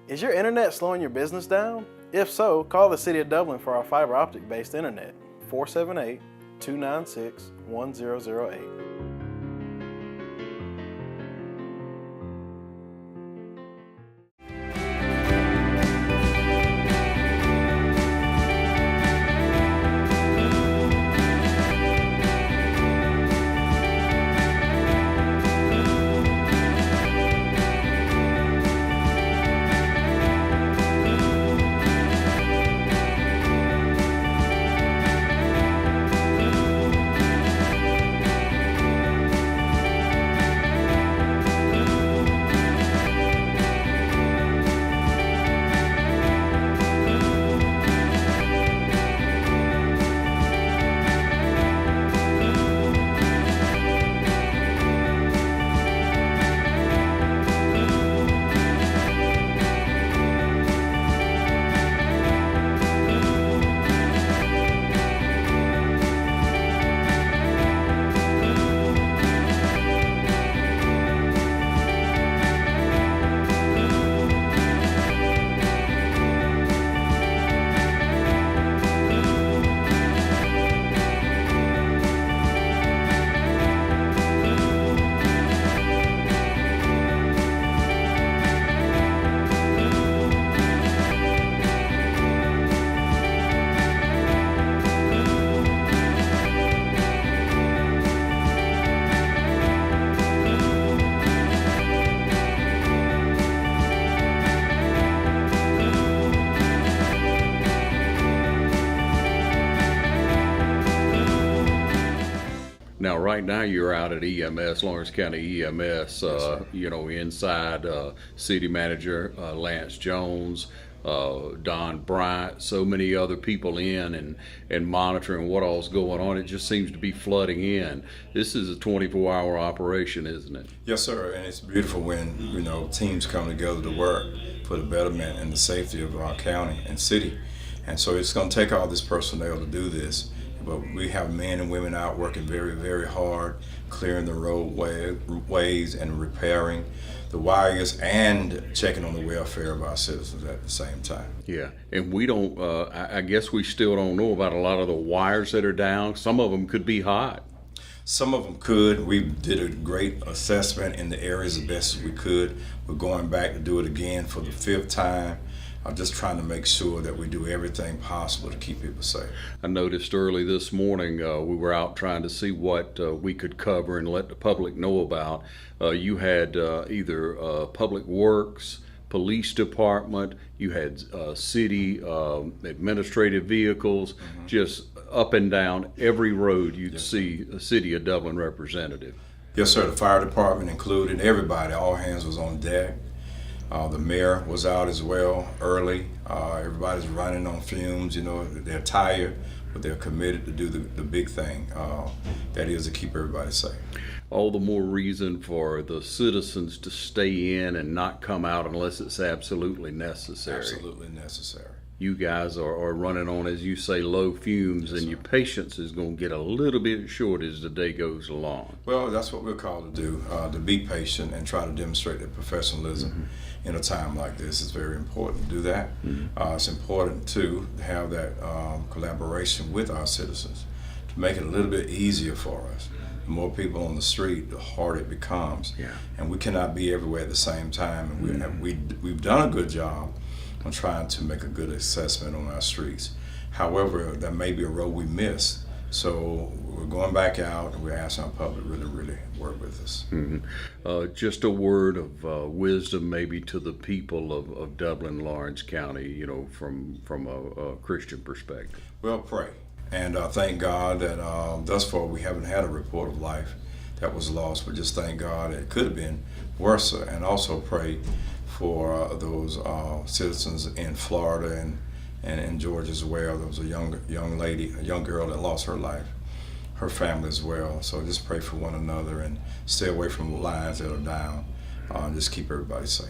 Is your internet slowing your business down? If so, call the City of Dublin for our fiber optic based internet, 478-296-1008. Now, right now you're out at EMS, Lawrence County EMS, inside City Manager Lance Jones, Don Bryant, so many other people in and monitoring what all's going on. It just seems to be flooding in. This is a 24-hour operation, isn't it? Yes, sir, and it's beautiful when, teams come together to work for the betterment and the safety of our county and city. And so it's going to take all this personnel to do this. But we have men and women out working very, very hard, clearing the roadways and repairing the wires and checking on the welfare of our citizens at the same time. Yeah, and we don't, I guess we still don't know about a lot of the wires that are down. Some of them could be hot. Some of them could. We did a great assessment in the areas as best as we could. We're going back to do it again for the 5th time. I'm just trying to make sure that we do everything possible to keep people safe. I noticed early this morning we were out trying to see what we could cover and let the public know about. You had either Public Works, Police Department, you had city administrative vehicles, just up and down every road you'd see a City of Dublin representative. Yes, sir. The fire department included, everybody, all hands was on deck. The mayor was out as well early. Everybody's running on fumes. They're tired, but they're committed to do the big thing. That is to keep everybody safe. All the more reason for the citizens to stay in and not come out unless it's absolutely necessary. Absolutely necessary. You guys are running on, as you say, low fumes, yes, and your patience is going to get a little bit short as the day goes along. Well, that's what we're called to do, to be patient and try to demonstrate that professionalism in a time like this is very important to do that. It's important, too, to have that collaboration with our citizens to make it a little bit easier for us. The more people on the street, the harder it becomes. Yeah. And we cannot be everywhere at the same time. And we've done a good job on trying to make a good assessment on our streets. However, there may be a road we missed. So we're going back out and we're asking our public really work with us. Just a word of wisdom maybe to the people of Dublin, Lawrence County, from a Christian perspective. Well, pray. And thank God that thus far we haven't had a report of life that was lost, but just thank God it could have been worse. And also pray for those citizens in Florida and in Georgia as well. There was a young lady, a young girl that lost her life, her family as well. So just pray for one another and stay away from lines that are down. Just keep everybody safe.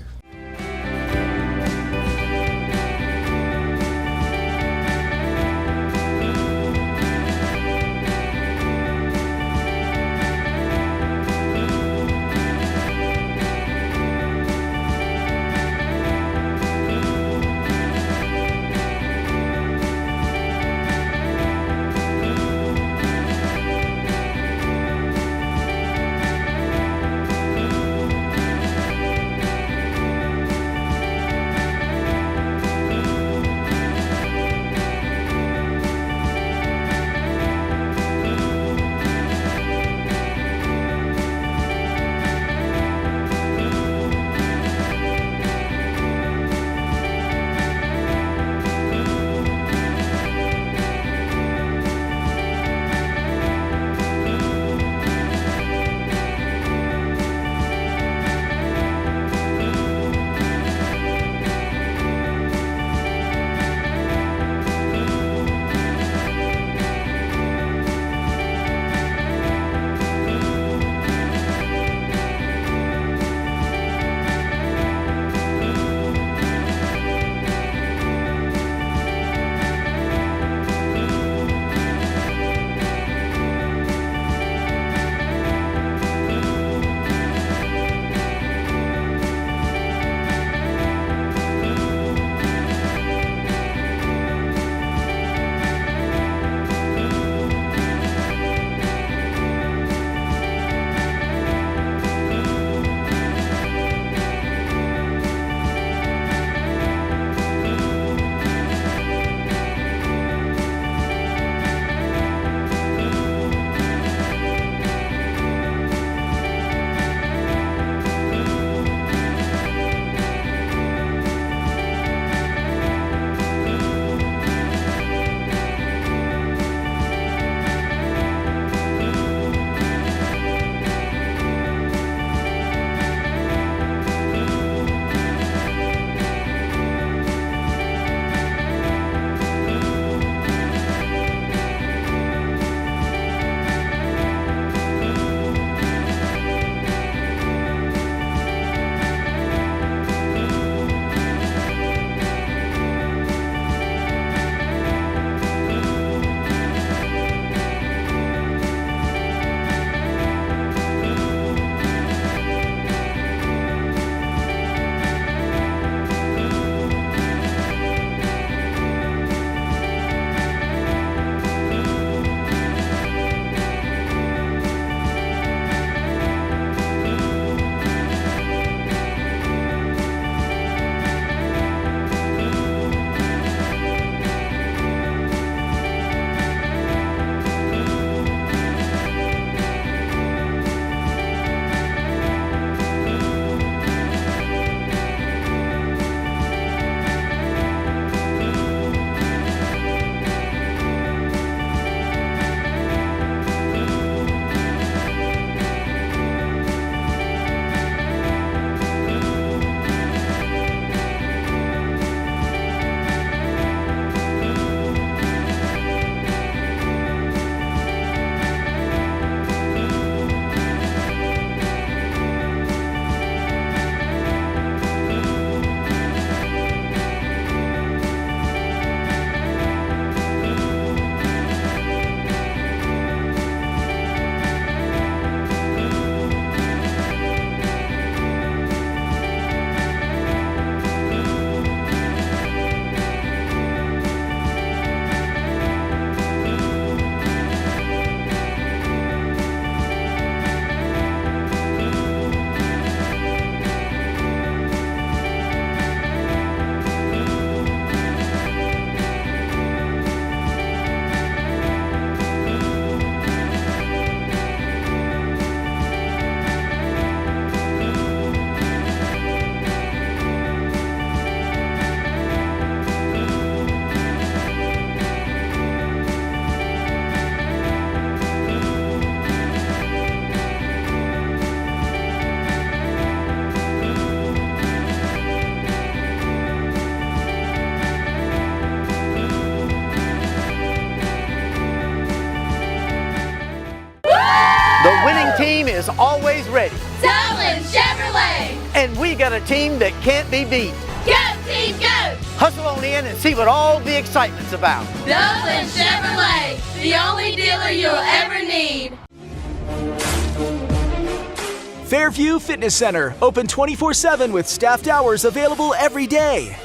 ready. Dublin Chevrolet. And we got a team that can't be beat. Go team, go. Hustle on in and see what all the excitement's about. Dublin Chevrolet, the only dealer you'll ever need. Fairview Fitness Center, open 24/7 with staffed hours available every day.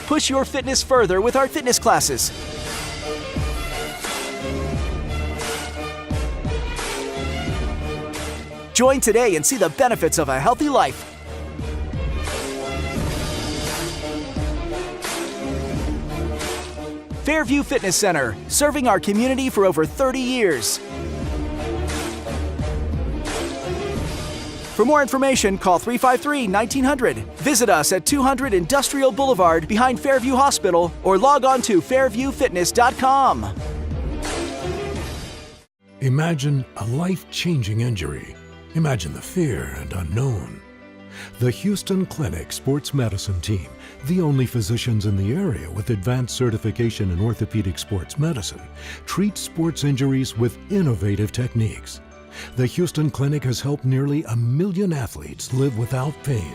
Push your fitness further with our fitness classes. Join today and see the benefits of a healthy life. Fairview Fitness Center, serving our community for over 30 years. For more information, call 353-1900. Visit us at 200 Industrial Boulevard behind Fairview Hospital or log on to fairviewfitness.com. Imagine a life-changing injury. Imagine the fear and unknown. The Houston Clinic Sports Medicine Team, the only physicians in the area with advanced certification in orthopedic sports medicine, treats sports injuries with innovative techniques. The Houston Clinic has helped nearly 1 million athletes live without pain.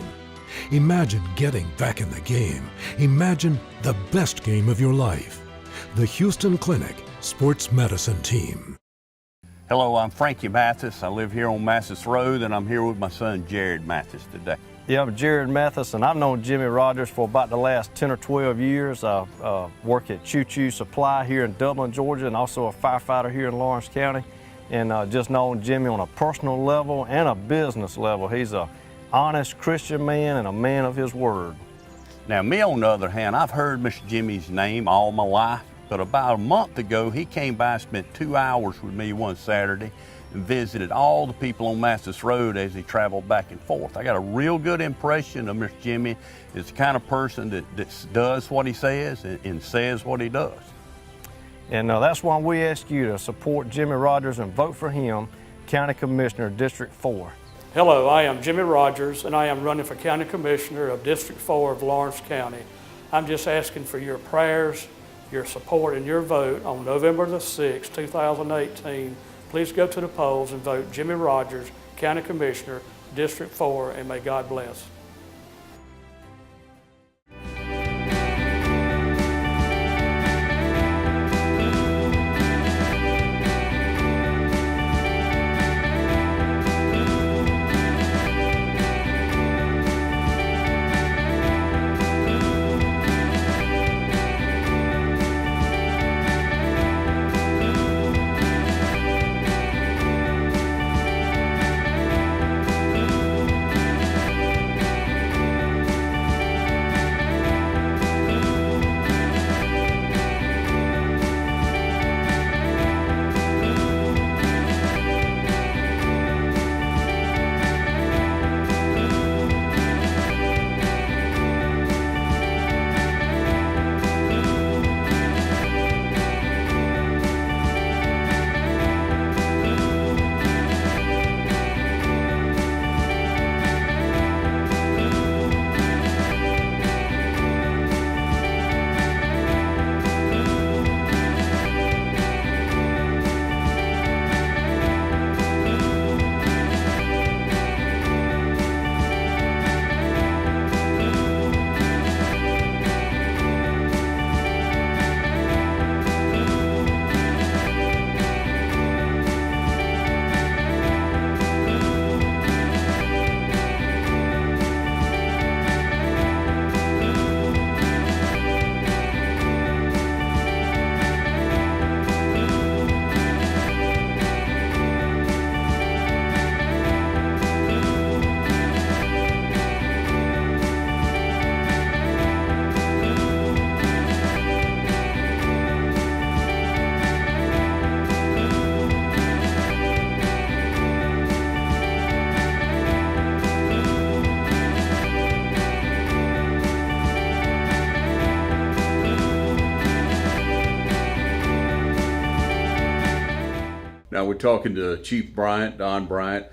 Imagine getting back in the game. Imagine the best game of your life. The Houston Clinic Sports Medicine Team. Hello, I'm Frankie Mathis. I live here on Mathis Road, and I'm here with my son, Jared Mathis, today. Yeah, I'm Jared Mathis, and I've known Jimmy Rogers for about the last 10 or 12 years. I work at Choo Choo Supply here in Dublin, Georgia, and also a firefighter here in Lawrence County. And just known Jimmy on a personal level and a business level. He's an honest Christian man and a man of his word. Now, me on the other hand, I've heard Mr. Jimmy's name all my life, but about a month ago, he came by and spent 2 hours with me one Saturday and visited all the people on Mathis Road as he traveled back and forth. I got a real good impression of Mr. Jimmy. He's the kind of person that does what he says and says what he does. And that's why we ask you to support Jimmy Rogers and vote for him, County Commissioner, District 4. Hello, I am Jimmy Rogers, and I am running for County Commissioner of District 4 of Lawrence County. I'm just asking for your prayers, your support, and your vote on November the 6th, 2018. Please go to the polls and vote Jimmy Rogers, County Commissioner, District 4, and may God bless. Now we're talking to Chief Bryant, Don Bryant.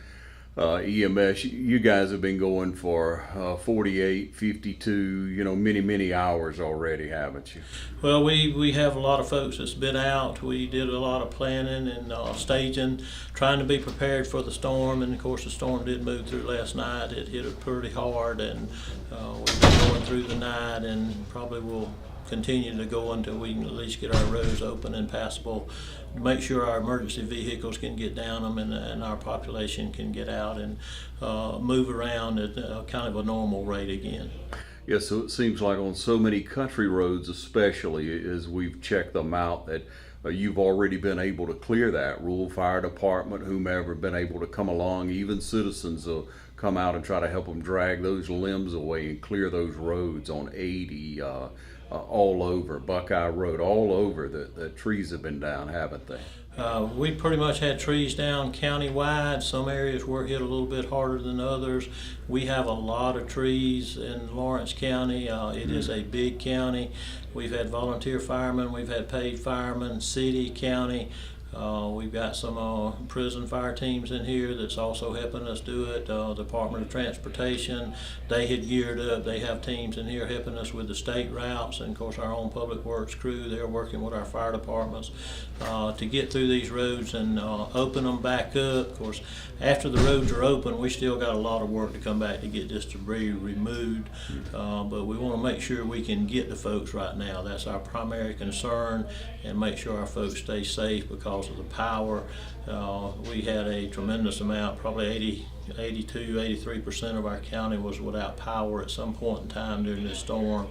EMS, you guys have been going for 48, 52, many hours already, haven't you? Well, we have a lot of folks that's been out. We did a lot of planning and staging, trying to be prepared for the storm. And of course, the storm did move through last night. It hit it pretty hard, and we've been going through the night, and probably will continue to go until we can at least get our roads open and passable, make sure our emergency vehicles can get down them, and our population can get out and move around at kind of a normal rate again. Yeah, so it seems like on so many country roads, especially as we've checked them out, that you've already been able to clear that. Rural Fire Department, whomever, been able to come along, even citizens will come out and try to help them drag those limbs away and clear those roads on 80, all over Buckeye Road, all over. The trees have been down, haven't they? We pretty much had trees down countywide. Some areas were hit a little bit harder than others. We have a lot of trees in Lawrence County. It is a big county. We've had volunteer firemen, we've had paid firemen, city, county. We've got some prison fire teams in here that's also helping us do it. Department of Transportation, they had geared up. They have teams in here helping us with the state routes, and of course our own public works crew, they're working with our fire departments to get through these roads and open them back up. Of course, after the roads are open, we still got a lot of work to come back to get this debris removed, but we want to make sure we can get to folks right now. That's our primary concern, and make sure our folks stay safe because of the power. We had a tremendous amount, probably 83% of our county was without power at some point in time during this storm,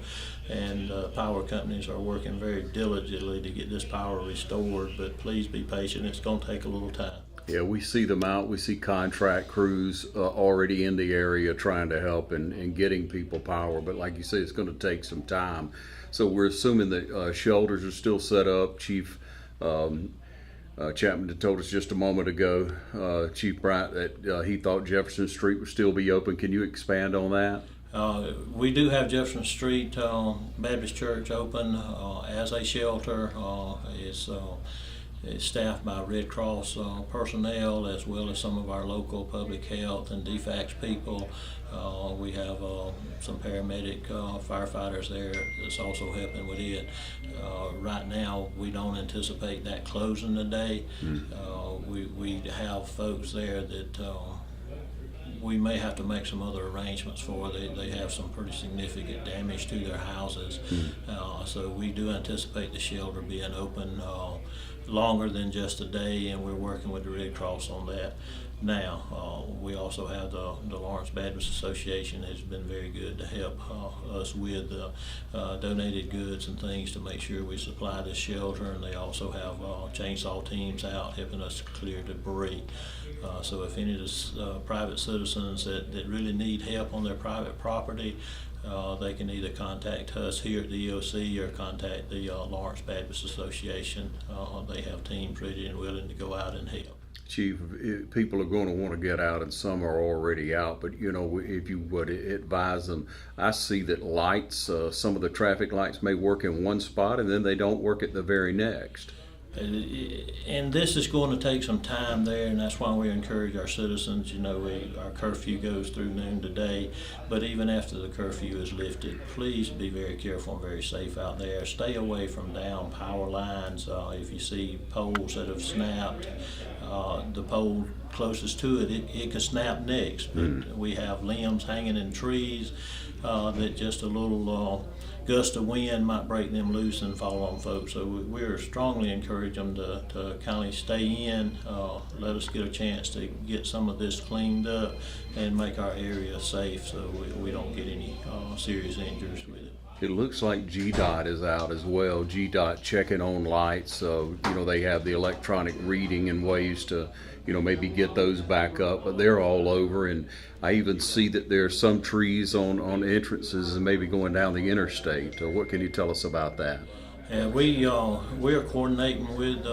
and power companies are working very diligently to get this power restored, but please be patient. It's going to take a little time. Yeah, we see them out. We see contract crews already in the area trying to help and getting people power, but like you say, it's going to take some time. So we're assuming that shelters are still set up. Chief Chapman told us just a moment ago, Chief Bryant, that he thought Jefferson Street would still be open. Can you expand on that? We do have Jefferson Street Baptist Church open as a shelter. It's staffed by Red Cross personnel, as well as some of our local public health and DFACS people. We have some paramedic firefighters there that's also helping with it. Right now, we don't anticipate that closing today. We have folks there that we may have to make some other arrangements for. They have some pretty significant damage to their houses. So we do anticipate the shelter being open longer than just a day, and we're working with the Red Cross on that now. We also have the Lawrence Baptist Association has been very good to help us with donated goods and things to make sure we supply this shelter, and they also have chainsaw teams out helping us clear debris. So if any of the private citizens that really need help on their private property, they can either contact us here at the EOC or contact the Lawrence Baptist Association. They have teams ready and willing to go out and help. Chief, people are going to want to get out, and some are already out, but if you would advise them, I see that lights, some of the traffic lights may work in one spot and then they don't work at the very next. And this is going to take some time there, and that's why we encourage our citizens. Our curfew goes through noon today, but even after the curfew is lifted, please be very careful and very safe out there. Stay away from down power lines. If you see poles that have snapped, the pole closest to it could snap next. But we have limbs hanging in trees that just a little gust of wind might break them loose and fall on folks. So we're strongly encourage them to kind of stay in, let us get a chance to get some of this cleaned up and make our area safe so we don't get any serious injuries with it. It looks like GDOT is out as well. GDOT checking on lights. They have the electronic reading and ways to, maybe get those back up, but they're all over. And I even see that there's some trees on entrances and maybe going down the interstate. What can you tell us about that? And we are coordinating with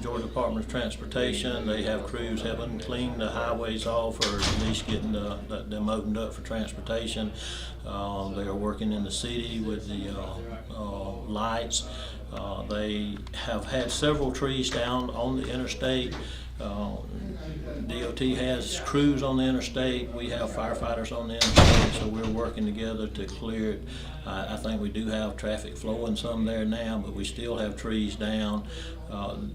Georgia Department of Transportation. They have crews helping clean the highways off, or at least getting them opened up for transportation. They are working in the city with the lights. They have had several trees down on the interstate. DOT has crews on the interstate. We have firefighters on the interstate, so we're working together to clear it. I think we do have traffic flowing some there now, but we still have trees down.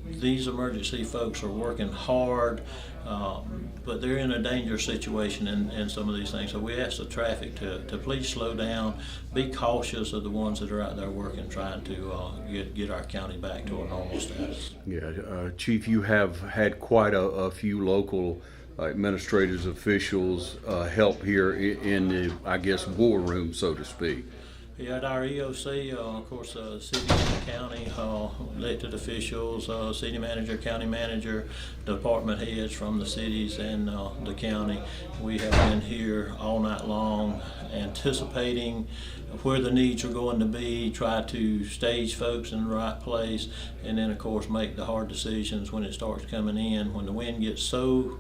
These emergency folks are working hard, but they're in a dangerous situation in some of these things. So we ask the traffic to please slow down, be cautious of the ones that are out there working, trying to get our county back to a normal status. Yeah, Chief, you have had quite a few local administrators, officials help here in the, I guess, war room, so to speak. Yeah, at our EOC, of course, city and county elected officials, city manager, county manager, department heads from the cities and the county. We have been here all night long anticipating where the needs are going to be, try to stage folks in the right place, and then, of course, make the hard decisions when it starts coming in. When the wind gets so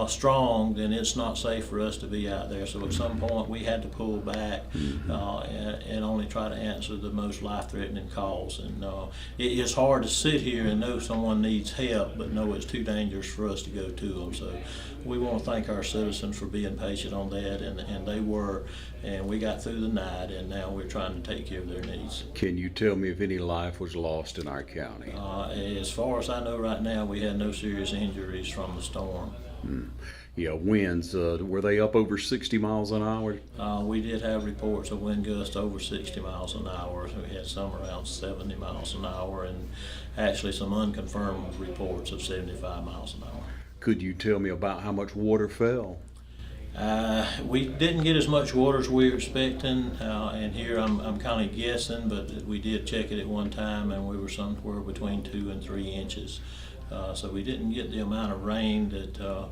strong, then it's not safe for us to be out there. So at some point we had to pull back and only try to answer the most life-threatening calls. And it's hard to sit here and know someone needs help, but know it's too dangerous for us to go to them. So we want to thank our citizens for being patient on that, and they were. And we got through the night, and now we're trying to take care of their needs. Can you tell me if any life was lost in our county? As far as I know right now, we had no serious injuries from the storm. Yeah, winds, were they up over 60 miles an hour? We did have reports of wind gusts over 60 miles an hour. We had some around 70 miles an hour, and actually some unconfirmed reports of 75 miles an hour. Could you tell me about how much water fell? We didn't get as much water as we were expecting, and here I'm kind of guessing, but we did check it at one time, and we were somewhere between 2 and 3 inches. So we didn't get the amount of rain that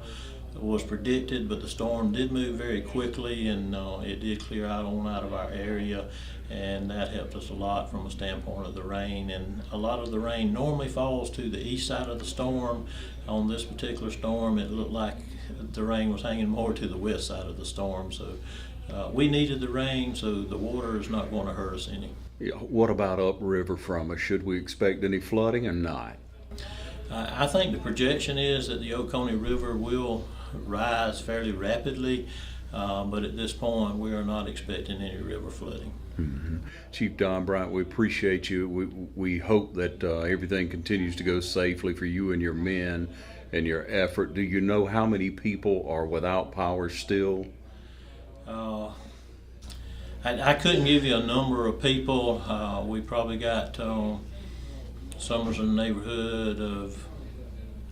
was predicted, but the storm did move very quickly, and it did clear out of our area, and that helped us a lot from a standpoint of the rain. And a lot of the rain normally falls to the east side of the storm. On this particular storm, it looked like the rain was hanging more to the west side of the storm. So we needed the rain, so the water is not going to hurt us any. Yeah, what about upriver from us? Should we expect any flooding or not? I think the projection is that the Oconee River will rise fairly rapidly, but at this point we are not expecting any river flooding. Mm-hmm. Chief Don Bryant, we appreciate you. We hope that everything continues to go safely for you and your men and your effort. Do you know how many people are without power still? I couldn't give you a number of people. We probably got somewhere's in the neighborhood of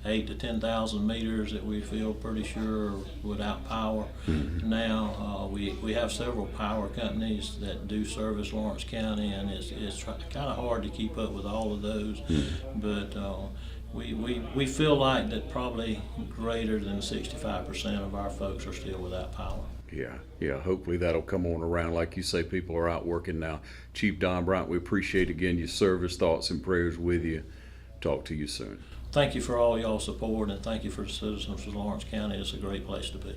8,000 to 10,000 meters that we feel pretty sure are without power. Mm-hmm. Now we have several power companies that do service Lawrence County, and it's kind of hard to keep up with all of those. Mm-hmm. But we feel like that probably greater than 65% of our folks are still without power. Yeah, hopefully that'll come on around. Like you say, people are out working now. Chief Don Bryant, we appreciate again your service, thoughts and prayers with you. Talk to you soon. Thank you for all y'all's support, and thank you for the citizens of Lawrence County. It's a great place to be.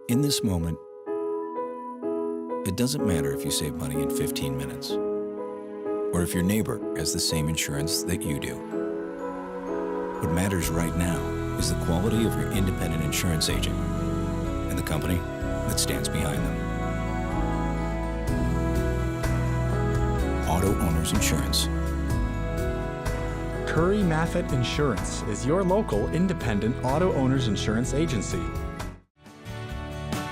In this moment, it doesn't matter if you save money in 15 minutes or if your neighbor has the same insurance that you do. What matters right now is the quality of your independent insurance agent and the company that stands behind them. Auto Owners Insurance. Curry Maffett Insurance is your local independent auto owners insurance agency.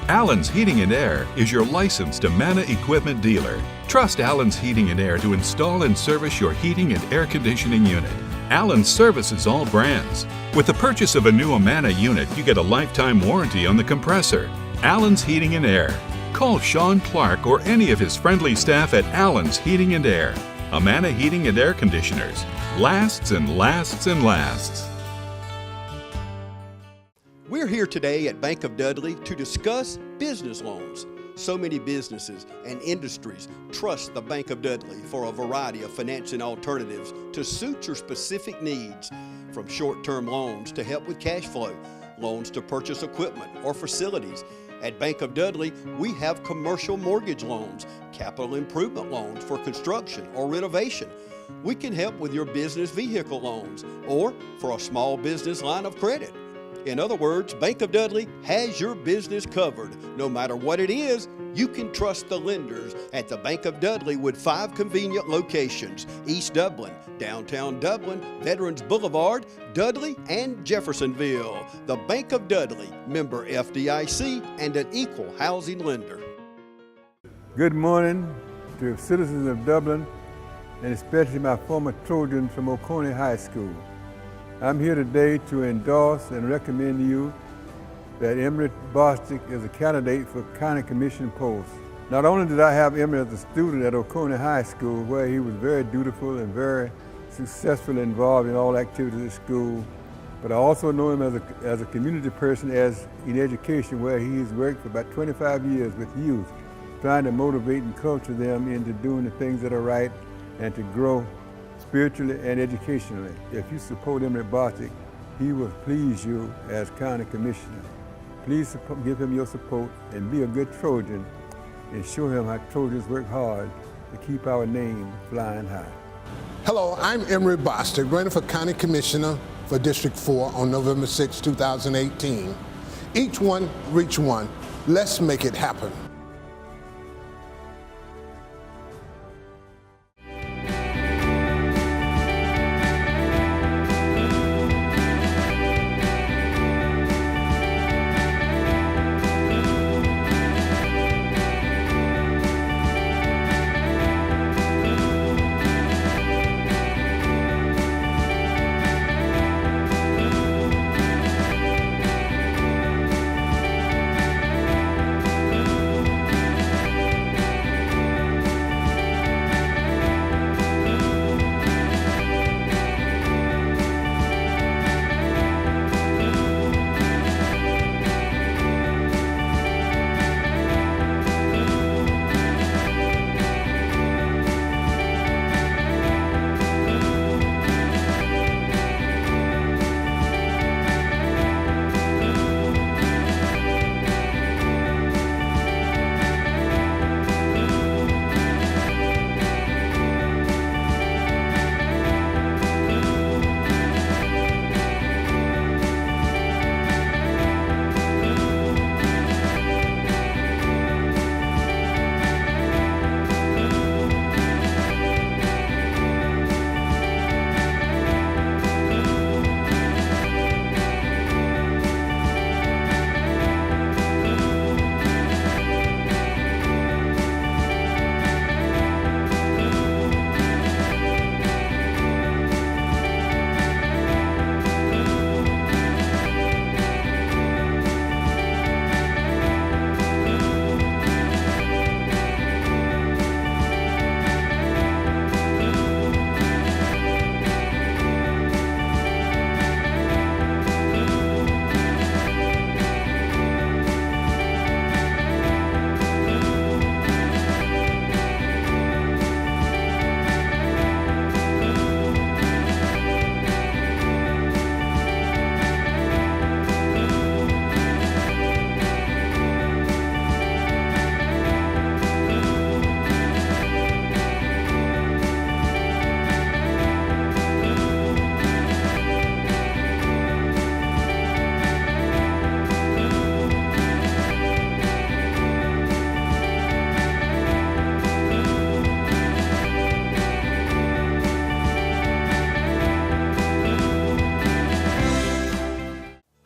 Allen's Heating and Air is your licensed Amana equipment dealer. Trust Allen's Heating and Air to install and service your heating and air conditioning unit. Allen services all brands. With the purchase of a new Amana unit, you get a lifetime warranty on the compressor. Allen's Heating and Air. Call Sean Clark or any of his friendly staff at Allen's Heating and Air. Amana Heating and Air Conditioners. Lasts and lasts and lasts. We're here today at Bank of Dudley to discuss business loans. So many businesses and industries trust the Bank of Dudley for a variety of financing alternatives to suit your specific needs, from short-term loans to help with cash flow, loans to purchase equipment or facilities. At Bank of Dudley, we have commercial mortgage loans, capital improvement loans for construction or renovation. We can help with your business vehicle loans or for a small business line of credit. In other words, Bank of Dudley has your business covered. No matter what it is, you can trust the lenders at the Bank of Dudley with 5 convenient locations: East Dublin, downtown Dublin, Veterans Boulevard, Dudley, and Jeffersonville. The Bank of Dudley, member FDIC, and an equal housing lender. Good morning to citizens of Dublin, and especially my former Trojans from Oconee High School. I'm here today to endorse and recommend to you that Emory Bostic is a candidate for county commission post. Not only did I have Emory as a student at Oconee High School, where he was very dutiful and very successfully involved in all activities at school, but I also know him as a community person in education, where he's worked for about 25 years with youth, trying to motivate and culture them into doing the things that are right and to grow spiritually and educationally. If you support Emory Bostic, he will please you as county commissioner. Please give him your support and be a good Trojan and show him how Trojans work hard to keep our name flying high. Hello, I'm Emory Bostic, running for county commissioner for District 4 on November 6, 2018. Each one, reach one. Let's make it happen.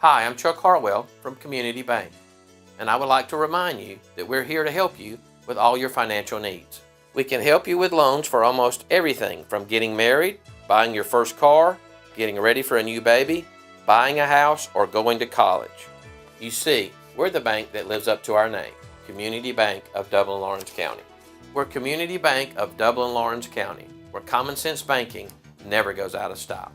Hi, I'm Chuck Harwell from Community Bank, and I would like to remind you that we're here to help you with all your financial needs. We can help you with loans for almost everything from getting married, buying your first car, getting ready for a new baby, buying a house, or going to college. You see, we're the bank that lives up to our name, Community Bank of Dublin-Lawrence County. We're Community Bank of Dublin-Lawrence County, where common sense banking never goes out of style.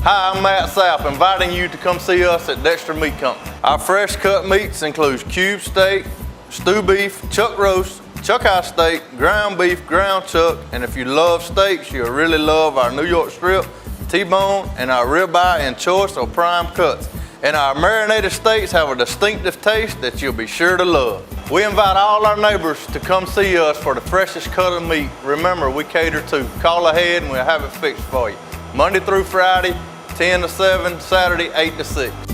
Hi, I'm Matt Sapp, inviting you to come see us at Dexter Meat Company. Our fresh cut meats includes cube steak, stew beef, chuck roast, chuck high steak, ground beef, ground chuck, and if you love steaks, you'll really love our New York strip, T-bone, and our ribeye in choice or prime cuts. And our marinated steaks have a distinctive taste that you'll be sure to love. We invite all our neighbors to come see us for the freshest cut of meat. Remember, we cater to. Call ahead and we'll have it fixed for you. Monday through Friday, 10 to 7, Saturday, 8 to 6.